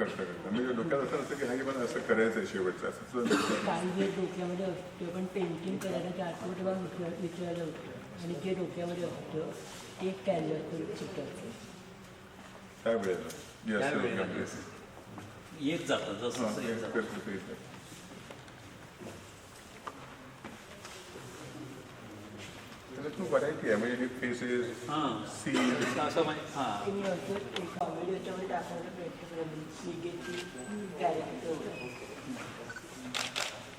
प्रश्न करता म्हणजे डोक्यात असं असतं की हा मला असं करायचं आहे शेवटचं असं काही जे डोक्यामध्ये असतं पण पेंटिंग करायला ते आठवडा विचारलं होतं आणि जे डोक्यामध्ये असतं ते कॅनव्हसवर चिकटतं त्यावेळेला येत जातं जसं येत जातं. तू व्हरायटी आहे म्हणजे हे फेसेस सीन असं म्हणजे हां मी असं एक कॉमेडी याच्यामध्ये टाकण्याचा प्रयत्न केला निगेटिव्ह कॅरेक्टर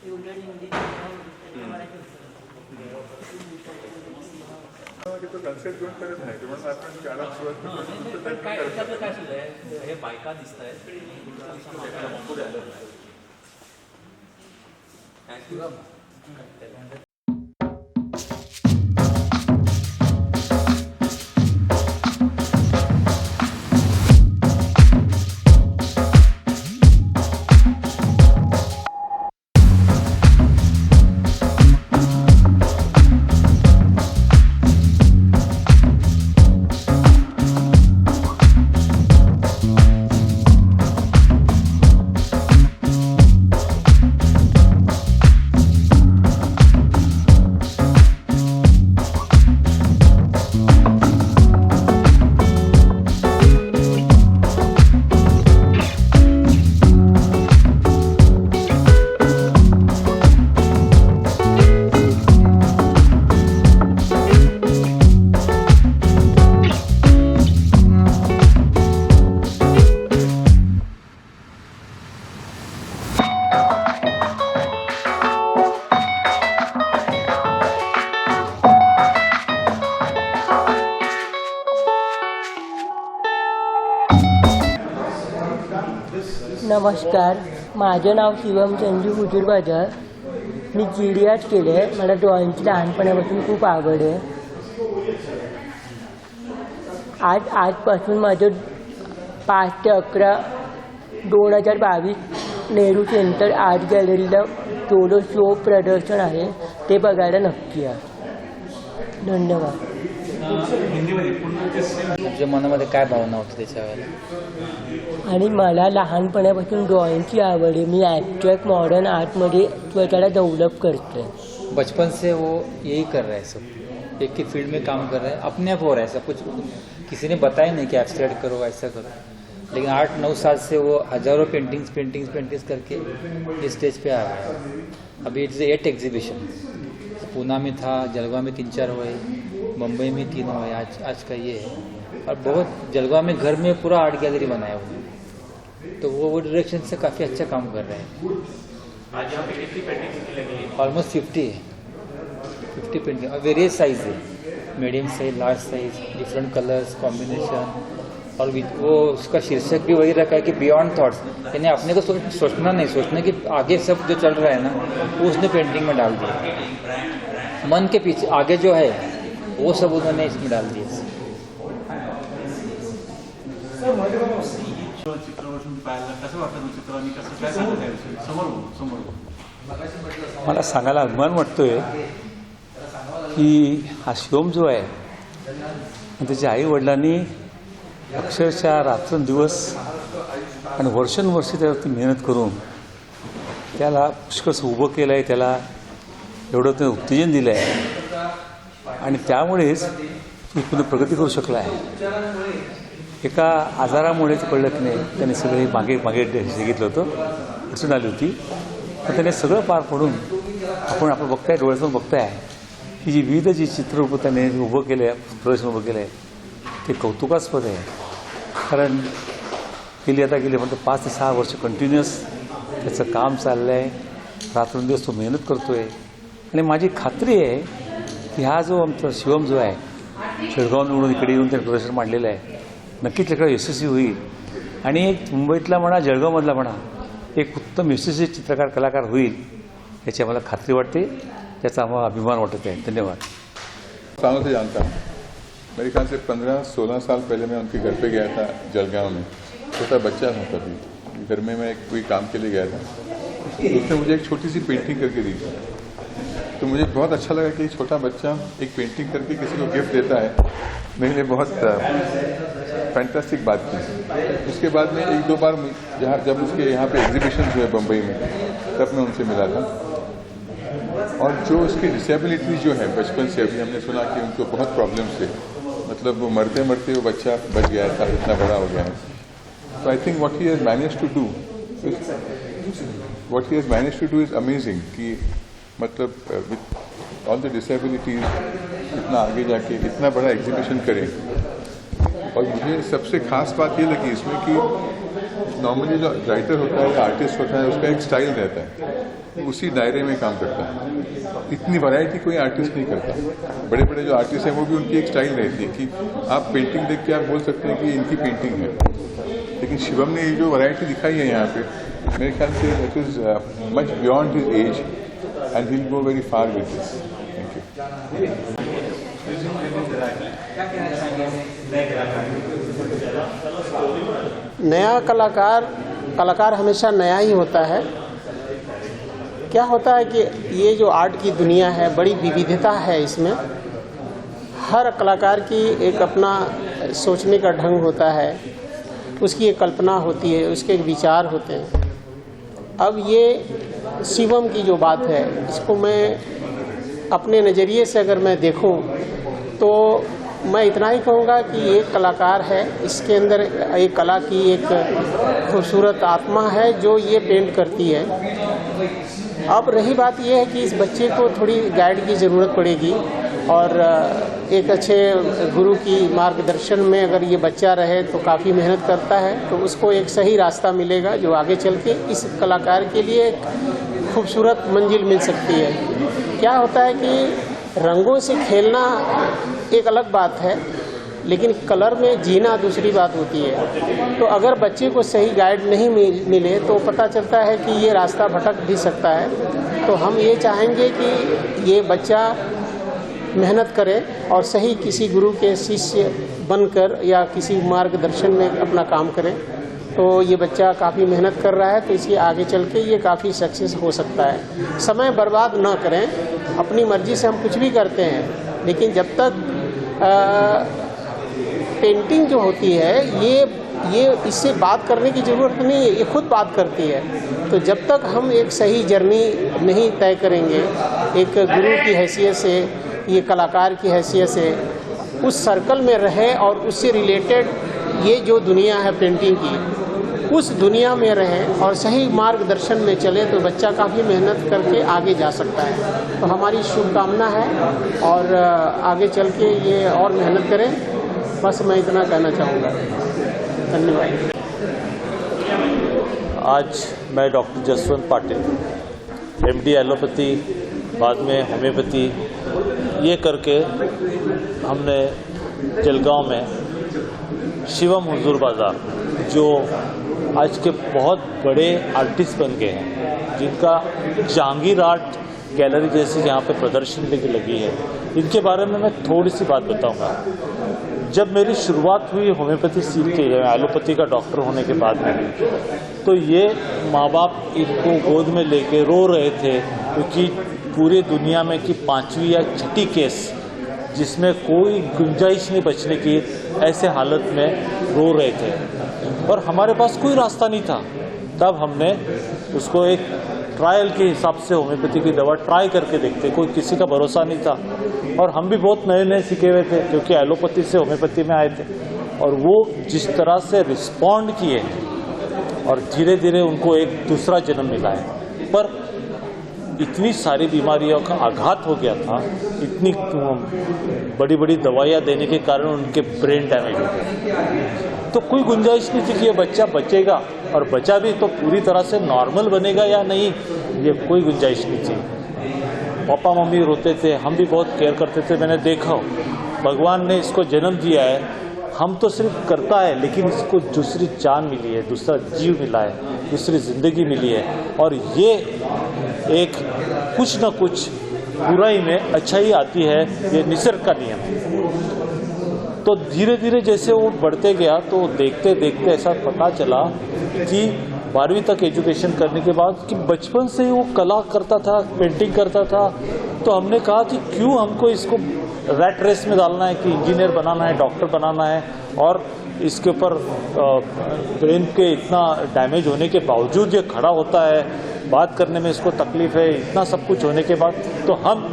एवढं हिंदी मराठी तो कन्सेप्ट घेऊन करत नाही म्हणून आपण शाळा सुरुवात पण काय याच्यातलं काय सुद्धा आहे हे बायका दिसत आहेत पुढे आलं नमस्कार, माझं नाव शिवम संजू हुजूर बाजार. मी GD केले आहे. मला ड्रॉइंगची लहानपणापासून खूप आवड आहे. आजपासून माझं 5 ते 11 2022 नेहरू सेंटर आर्ट गॅलरीला सोलो शो प्रदर्शन आहे. ते बघायला नक्की या. धन्यवाद. तुझ्या मनामध्ये काय भावना होती त्याच्यावर? आणि मला लहानपणापासून ड्रॉइंगची आवड आहे. मी ॲब्स्ट्रॅक्ट मॉडर्न आर्टमध्ये स्वतःला डेव्हलप करते. बचपन से वो यही कर रहा है सब, एक ही फील्ड में काम कर रहा है, अपने आप हो रहा है सब कुछ. किसी ने बताया नहीं कि एब्स्ट्रैक्ट करो ऐसा करो, लेकिन 8-9 साल से वो हजारों पेंटिंग्स करके इस स्टेज पे आ रहा है. अभी इट्स 8 एग्जीबिशन. पूना में था, जलगांव में 3-4 हुए, मुंबई में 3 हुए, आज का ये है. और बहुत जलगांव में घर में पूरा आर्ट गैलरी बनाया हुआ है, तो वो डायरेक्शन से काफ़ी अच्छा काम कर रहे हैं. आज यहाँ पे कितनी पेंटिंग लगी है? ऑलमोस्ट 50 है. 50 पेंटिंग और वेरियस साइज है, medium size, large size, different colours combination. और वो उसका शीर्षक भी वही रखा है कि बियॉन्ड थॉट्स, यानी अपने को सोचना नहीं, सोचने कि आगे सब जो चल रहा है ना वो उसने पेंटिंग में डाल दिया. मन के पीछे आगे जो है वो सब उन्होंने इसमें डाल दिया. मला सांगायला अभिमान वाटतोय की हा शिवम जो आहे त्याच्या आई वडिलांनी अक्षरशः रात्रंदिवस आणि वर्षानुवर्षे त्यावरती मेहनत करून त्याला पुष्कळसं उभं केलं आहे, त्याला एवढं ते उत्तेजन दिलं आहे आणि त्यामुळेच ती पुन्हा प्रगती करू शकला आहे. एका आजारामुळेच कळलं की नाही, त्याने सगळे मागे सांगितलं होतं, अडचण आली होती, पण त्याने सगळं पार पडून आपण बघताय, डोळ्यातून बघताय की जी विविध जी चित्ररूपं त्याने उभं केलं आहे, प्रदर्शन उभं केलं आहे ते कौतुकास्पद आहे. कारण गेली म्हणतो 5 ते 6 वर्ष कंटिन्युअस त्याचं काम चाललं आहे, रात्रंदिवस तो मेहनत करतो आहे. आणि माझी खात्री आहे की हा जो आमचा शिवम जो आहे शेळगाव निवडून इकडे येऊन त्याने प्रदर्शन मांडलेलं आहे, नक्कीच त्याकडे यशस्वी होईल. आणि एक मुंबईतला म्हणा, जळगावमधला म्हणा, एक उत्तम यशस्वी चित्रकार कलाकार होईल याची आम्हाला खात्री वाटते, त्याचा आम्हाला अभिमान वाटत आहे. धन्यवाद. सालों से जानता हूँ. मेरे ख्याल से 15-16 साल पहले मैं उनके घर पे गया था जलगांव में. छोटा बच्चा था तभी, घर में मैं कोई काम के लिए गया था. उसने मुझे एक छोटी सी पेंटिंग करके दी, तो मुझे बहुत अच्छा लगा कि एक छोटा बच्चा एक पेंटिंग करके किसी को गिफ्ट देता है. मेरे लिए बहुत फैंटास्टिक बात की। उसके बाद में एक दो बार जब उसके यहाँ पे एग्जीबिशन हुए बम्बई में, तब मैं उनसे मिला था। और जो उसकी डिसेबिलिटी जो है बचपन से, अभी हमने सुना कि उनको बहुत प्रॉब्लम्स थे, मतलब वो मरते मरते वो बच्चा बच गया था, इतना बड़ा हो गया है। तो I think what he has managed to do is amazing कि मतलब विथ ऑल द डिसेबिलिटीज इतना आगे जाके इतना बड़ा एग्जीबिशन करें। और मुझे सबसे खास बात ये लगी इसमें कि नॉर्मली जो राइटर होता है या आर्टिस्ट होता है उसका एक स्टाइल रहता है, उसी दायरे में काम करता है। इतनी वैरायटी कोई आर्टिस्ट नहीं करता। बड़े बड़े जो आर्टिस्ट हैं वो भी उनकी एक स्टाइल रहती है कि आप पेंटिंग देख के आप बोल सकते हैं कि इनकी पेंटिंग है। लेकिन शिवम ने ये जो वैरायटी दिखाई है यहाँ पे, मेरे ख्याल से it is much beyond his age and he will go very far with this. Thank you. नया कलाकार हमेशा नया ही होता है। क्या होता है कि ये जो आर्ट की दुनिया है बड़ी विविधता है इसमें। हर कलाकार की एक अपना सोचने का ढंग होता है, उसकी एक कल्पना होती है, उसके एक विचार होते हैं। अब ये शिवम की जो बात है, इसको मैं अपने नज़रिए से अगर मैं देखूं तो मैं इतना ही कहूँगा कि ये कलाकार है, इसके अंदर एक कला की एक खूबसूरत आत्मा है जो ये पेंट करती है। अब रही बात ये है कि इस बच्चे को थोड़ी गाइड की ज़रूरत पड़ेगी और एक अच्छे गुरु की मार्गदर्शन में अगर ये बच्चा रहे तो काफ़ी मेहनत करता है तो उसको एक सही रास्ता मिलेगा जो आगे चल के इस कलाकार के लिए एक खूबसूरत मंजिल मिल सकती है। क्या होता है कि रंगों से खेलना एक अलग बात है, लेकिन कलर में जीना दूसरी बात होती है। तो अगर बच्चे को सही गाइड नहीं मिले तो पता चलता है कि ये रास्ता भटक भी सकता है। तो हम ये चाहेंगे कि ये बच्चा मेहनत करे और सही किसी गुरु के शिष्य बनकर या किसी मार्गदर्शन में अपना काम करे। तो ये बच्चा काफ़ी मेहनत कर रहा है तो इसके आगे चल के ये काफ़ी सक्सेस हो सकता है। समय बर्बाद ना करें, अपनी मर्जी से हम कुछ भी करते हैं, लेकिन जब तक पेंटिंग जो होती है ये इससे बात करने की ज़रूरत नहीं है, ये खुद बात करती है। तो जब तक हम एक सही जर्नी नहीं तय करेंगे, एक गुरु की हैसियत से, ये कलाकार की हैसियत से उस सर्कल में रहे और उससे रिलेटेड ये जो दुनिया है पेंटिंग की, उस दुनिया में रहे और सही मार्गदर्शन में चले तो बच्चा काफ़ी मेहनत करके आगे जा सकता है। तो हमारी शुभकामना है और आगे चल के ये और मेहनत करें। बस मैं इतना कहना चाहूँगा। धन्यवाद। आज मैं doctor Jaswant Patil, MD allopathy, बाद में होम्योपैथी, ये करके हमने जलगांव में शिवम हुजूर बाज़ार, जो आज के बहुत बड़े आर्टिस्ट बन गए हैं, जिनका जहांगीर आर्ट गैलरी जैसी यहाँ पे प्रदर्शनी लगी है, इनके बारे में मैं थोड़ी सी बात बताऊंगा। जब मेरी शुरुआत हुई होम्योपैथी सीख के, एलोपैथी का डॉक्टर होने के बाद में, तो ये माँ बाप इनको गोद में लेके रो रहे थे क्योंकि पूरी दुनिया में कि 5वीं या 6ठी केस जिसमें कोई गुंजाइश नहीं बचने की, ऐसे हालत में रो रहे थे और हमारे पास कोई रास्ता नहीं था। तब हमने उसको एक ट्रायल के हिसाब से होम्योपैथी की दवा ट्राई करके देखते, कोई किसी का भरोसा नहीं था और हम भी बहुत नए नए सीखे हुए थे क्योंकि एलोपैथी से होम्योपैथी में आए थे। और वो जिस तरह से रिस्पॉन्ड किए और धीरे धीरे उनको एक दूसरा जन्म मिला है। पर इतनी सारी बीमारियों का आघात हो गया था, इतनी बड़ी बड़ी दवाइयाँ देने के कारण उनके ब्रेन डैमेज हो गया, तो कोई गुंजाइश नहीं थी कि ये बच्चा बचेगा, और बचा भी तो पूरी तरह से नॉर्मल बनेगा या नहीं, ये कोई गुंजाइश नहीं थी। पापा मम्मी रोते थे, हम भी बहुत केयर करते थे। मैंने देखा भगवान ने इसको जन्म दिया है, हम तो सिर्फ करता है, लेकिन इसको दूसरी जान मिली है, दूसरा जीव मिला है, दूसरी जिंदगी मिली है, और ये एक कुछ न कुछ बुराई में अच्छाई आती है, ये निसर्ग का नियम है। तो धीरे धीरे जैसे वो बढ़ते गया तो देखते देखते ऐसा पता चला कि 12वीं तक एजुकेशन करने के बाद कि बचपन से ही वो कला करता था, पेंटिंग करता था। तो हमने कहा कि क्यों हमको इसको रैट रेस में डालना है कि इंजीनियर बनाना है, डॉक्टर बनाना है, और इसके ऊपर ब्रेन के इतना डैमेज होने के बावजूद ये खड़ा होता है, बात करने में इसको तकलीफ है, इतना सब कुछ होने के बाद, तो हम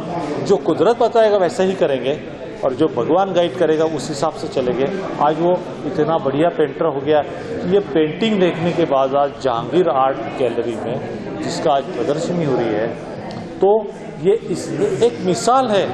जो कुदरत बताएगा वैसा ही करेंगे और जो भगवान गाइड करेगा उस हिसाब से चलेंगे। आज वो इतना बढ़िया पेंटर हो गया। ये पेंटिंग देखने के बाद आज जहांगीर आर्ट गैलरी में जिसका आज प्रदर्शनी हो रही है, तो ये एक मिसाल है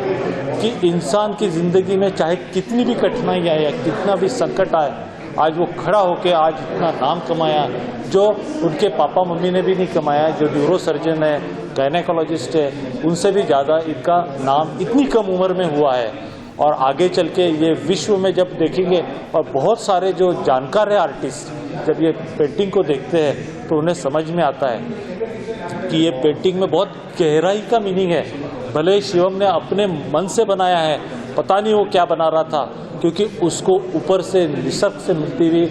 कि इंसान की ज़िंदगी में चाहे कितनी भी कठिनाई आए या कितना भी संकट आए, आज वो खड़ा होके आज इतना नाम कमाया जो उनके पापा मम्मी ने भी नहीं कमाया, जो न्यूरो सर्जन है, गायनेकोलॉजिस्ट है, उनसे भी ज़्यादा इनका नाम इतनी कम उम्र में हुआ है। और आगे चल के ये विश्व में जब देखेंगे और बहुत सारे जो जानकार है आर्टिस्ट जब ये पेंटिंग को देखते हैं तो उन्हें समझ में आता है कि ये पेंटिंग में बहुत गहराई का मीनिंग है। भले शिवम ने अपने मन से बनाया है, पता नहीं वो क्या बना रहा था, क्योंकि उसको ऊपर से निसर्ग से मिलती हुई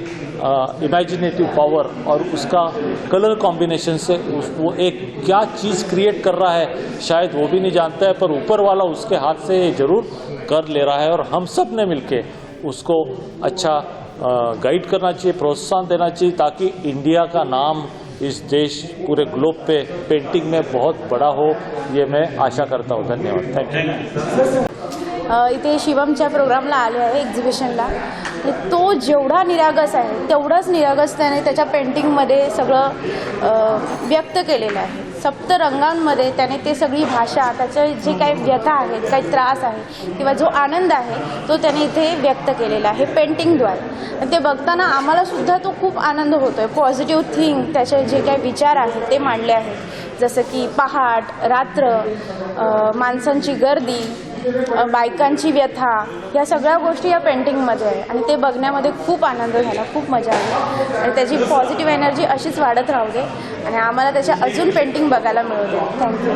इमेजिनेटिव पावर और उसका कलर कॉम्बिनेशन से वो एक क्या चीज़ क्रिएट कर रहा है शायद वो भी नहीं जानता है, पर ऊपर वाला उसके हाथ से जरूर कर ले रहा है। और हम सब ने मिलके उसको अच्छा गाइड करना चाहिए, प्रोत्साहन देना चाहिए, ताकि इंडिया का नाम इस देश पूरे ग्लोब पे पेंटिंग में बहुत बड़ा हो, ये मैं आशा करता हूँ। धन्यवाद, थैंक यू। इथे शिवमच्या प्रोग्रामला आले आहे एक्झिबिशनला। तो जेवढा निरागस आहे तेवढाच निरागस त्याने त्याच्या पेंटिंगमध्ये सगळं व्यक्त केलेलं आहे। सप्त रंगांमध्ये त्याने ते सगळी भाषा, त्याचे जे काही व्यथा आहेत, काही त्रास आहे किंवा जो आनंद आहे तो त्याने इथे व्यक्त केलेला आहे पेंटिंगद्वारे। ते बघताना आम्हाला सुद्धा तो खूप आनंद होतोय। पॉझिटिव्ह थिंक, त्याचे जे काही विचार आहेत ते मांडले आहेत, जसं की पहाट, रात्र, माणसांची गर्दी, बायकांची व्यथा, या सगळ्या गोष्टी या पेंटिंगमध्ये आहे आणि ते बघण्यामध्ये खूप आनंद झाला, खूप मजा आली आणि त्याची पॉझिटिव्ह एनर्जी अशीच वाढत राहू दे आणि आम्हाला त्याच्या अजून पेंटिंग बघायला मिळू दे। थँक्यू।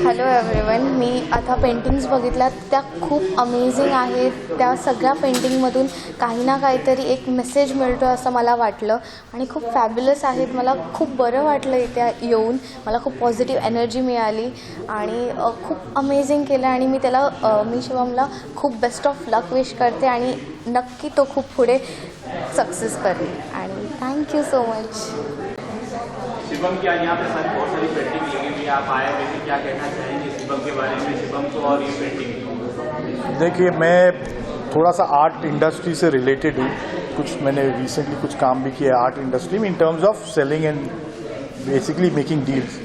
हॅलो एव्हरीवन, मी आता पेंटिंग्स बघितल्यात, त्या खूप अमेझिंग आहेत। त्या सगळ्या पेंटिंगमधून काही ना काहीतरी एक मेसेज मिळतो असं मला वाटलं आणि खूप फॅब्युलस आहेत। मला खूप बरं वाटलं इथे येऊन, मला खूप पॉझिटिव्ह एनर्जी मिळाली आणि खूप अमेझिंग केलं आणि मी शिवमला खूप बेस्ट ऑफ लक विश करते आणि नक्की तो खूप पुढे सक्सेस करेल आणि थँक्यू सो मच। शिवम की आज यहाँ पे बहुत सारी पेंटिंग लगी हुई है, आप आए हुए, क्या कहना चाहेंगे शिवम के बारे में, शिवम को और ये पेंटिंग? देखिए, मैं थोड़ा सा आर्ट इंडस्ट्री से रिलेटेड हूँ। कुछ मैंने रिसेंटली कुछ काम भी किया है आर्ट इंडस्ट्री में in terms of selling and basically making deals.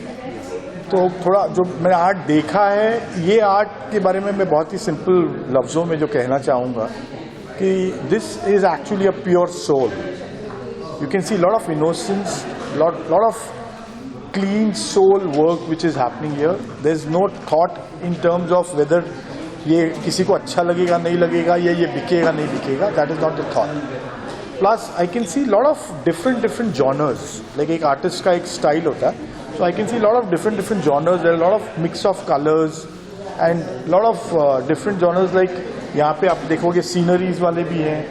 तो थोड़ा जो मैंने आर्ट देखा है, ये आर्ट के बारे में मैं बहुत ही सिंपल लफ्ज़ों में जो कहना चाहूँगा कि this is actually a pure soul. You can see lot of innocence, lot of clean soul work which is happening here. There's no thought in terms of whether ये किसी को अच्छा लगेगा नहीं लगेगा या ये बिकेगा नहीं बिकेगा. That is not the thought. Plus I can see lot of different genres. Like एक artist का एक style होता है. So I can see lot of different genres. There are a lot of mix of colors and lot of different genres. Like यहाँ पे आप देखोगे sceneries वाले भी हैं,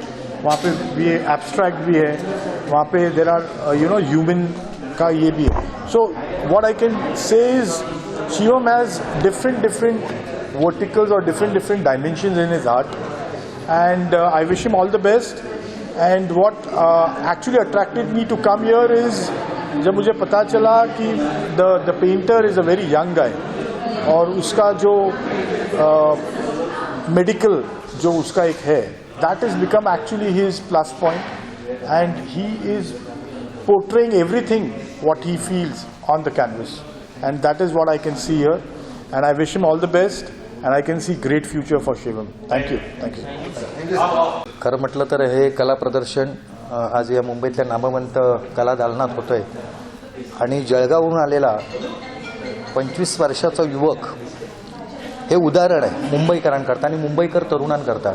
वहाँ पे भी एब्स्ट्रैक्ट भी है, वहाँ पे देर आर ह्यूमन का ये भी है. So what I can say is Shivam has different verticals और different dimensions in his art and I wish him all the best. And what actually attracted me to come here is जब मुझे पता चला कि the painter is a very young guy और उसका जो medical जो उसका एक है, that has become actually his plus point and he is portraying everything what he feels on the canvas and that is what I can see here and I wish him all the best and I can see great future for Shivam. Thank you. खरं म्हटलं तर हे कला प्रदर्शन आज या मुंबईतल्या नामवंत कला दालनात होतं आहे आणि जळगावहून आलेला 25 वर्षाचा युवक हे उदाहरण आहे मुंबईकरांकरता आणि मुंबईकर तरुणांकरता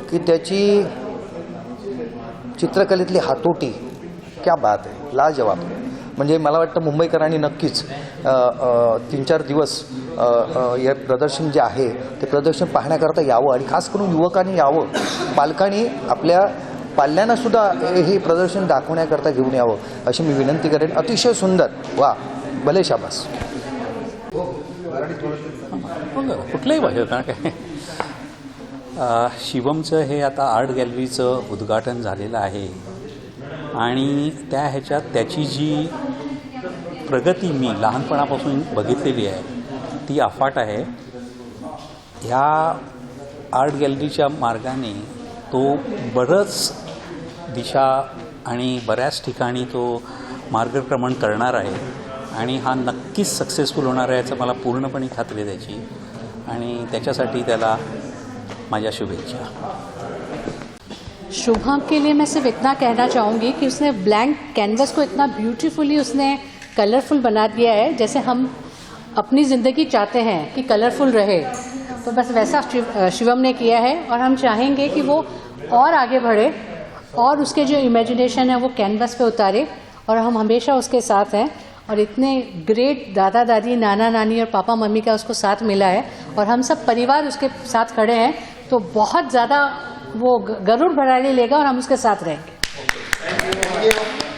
की त्याची चित्रकलेतली हातोटी क्या बात आहे, लाजवाब. म्हणजे मला वाटतं मुंबईकरांनी नक्कीच 3-4 दिवस हे प्रदर्शन जे आहे ते प्रदर्शन पाहण्याकरता यावं आणि खास करून युवकांनी यावं, पालकांनी आपल्या पाल्यांना सुद्धा हे प्रदर्शन दाखवण्याकरता घेऊन यावं अशी मी विनंती करेन. अतिशय सुंदर, वा, भले शाबास. कुठल्याही भाषेत ना काय शिवमचं हे आता आर्ट गॅलरीचं उद्घाटन झालेलं आहे आणि त्या ह्याच्यात त्याची जी प्रगती मी लहानपणापासून बघितलेली आहे ती अफाट आहे. ह्या आर्ट गॅलरीच्या मार्गाने तो बरंच दिशा आणि बऱ्याच ठिकाणी तो मार्गक्रमण करणार आहे आणि हा नक्कीच सक्सेसफुल होणार आहे याचं मला पूर्णपणे खात्री आहे त्याची आणि त्याच्यासाठी त्याला माझ्या शुभेच्छा. शुभम के लिए मैं सिर्फ इतना कहना चाहूँगी कि उसने ब्लैंक कैनवस को इतना ब्यूटीफुली उसने कलरफुल बना दिया है जैसे हम अपनी ज़िंदगी चाहते हैं कि कलरफुल रहे, तो बस वैसा शिवम ने किया है और हम चाहेंगे कि वो और आगे बढ़े और उसके जो इमेजिनेशन है वो कैनवस पे उतारे और हम हमेशा उसके साथ हैं. और इतने ग्रेट दादा दादी नाना नानी और पापा मम्मी का उसको साथ मिला है और हम सब परिवार उसके साथ खड़े हैं, तो बहुत ज़्यादा वो गरुड़ भराड़ी लेगा और हम उसके साथ रहेंगे.